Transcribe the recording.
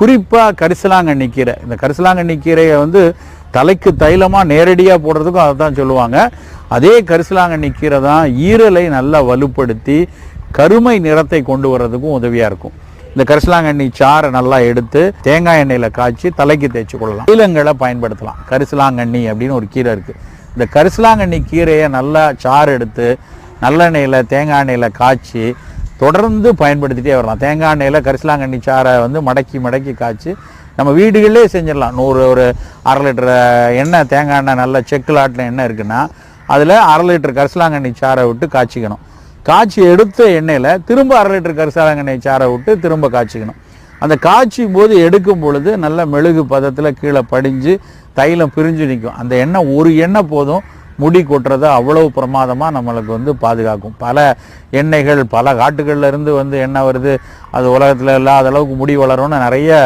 குறிப்பாக கரிசலாங்கண்ணி கீரை, இந்த கரிசலாங்கண்ணி கீரையை வந்து தலைக்கு தைலமாக நேரடியாக போடுறதுக்கும் அதை தான் சொல்லுவாங்க. அதே கரிசலாங்கண்ணி கீரை தான் ஈரலை நல்லா வலுப்படுத்தி கருமை நிறத்தை கொண்டு வர்றதுக்கும் உதவியாக இருக்கும். இந்த கரிசலாங்கண்ணி சாறை நல்லா எடுத்து தேங்காய் எண்ணெயில் காய்ச்சி தலைக்கு தேய்ச்சி கொள்ளலாம். தைலங்களை பயன்படுத்தலாம். கரிசலாங்கண்ணி அப்படின்னு ஒரு கீரை இருக்குது. இந்த கரிசலாங்கண்ணி கீரையை நல்லா சாறு எடுத்து நல்லெண்ணெயில் தேங்காய் எண்ணெயில் காய்ச்சி தொடர்ந்து பயன்படுத்திகிட்டே வரலாம். தேங்காய் எண்ணெயில் கரிசலாங்கண்ணி சாறை வந்து மடக்கி காய்ச்சி நம்ம வீடுகளிலே செஞ்சிடலாம். ஒரு 1/2 லிட்டர் எண்ணெய், தேங்காய் எண்ணெய் நல்ல செக்கில் ஆட்டின எண்ணெய் இருக்குன்னா அதில் 1/2 லிட்டர் கரிசலாங்கண்ணி சாறை விட்டு காய்ச்சிக்கணும். காய்ச்சி எடுத்த எண்ணெயில் திரும்ப 1/2 லிட்டர் கரிசலாங்கண்ணி சாறை விட்டு திரும்ப காய்ச்சிக்கணும். அந்த காய்ச்சும் போது எடுக்கும் பொழுது நல்ல மெழுகு பதத்தில் கீழே படிஞ்சு தைலம் பிரிஞ்சு நிற்கும். அந்த எண்ணெய் ஒரு எண்ணெய் போதும் முடி கொட்டுறதை அவ்வளவு பிரமாதமாக நம்மளுக்கு வந்து பாதுகாக்கும். பல எண்ணெய்கள் பல காட்டுகள்லேருந்து வந்து எண்ணெய் வருது, அது உலகத்தில் இல்லாத அளவுக்கு முடி வளரும்னு நிறைய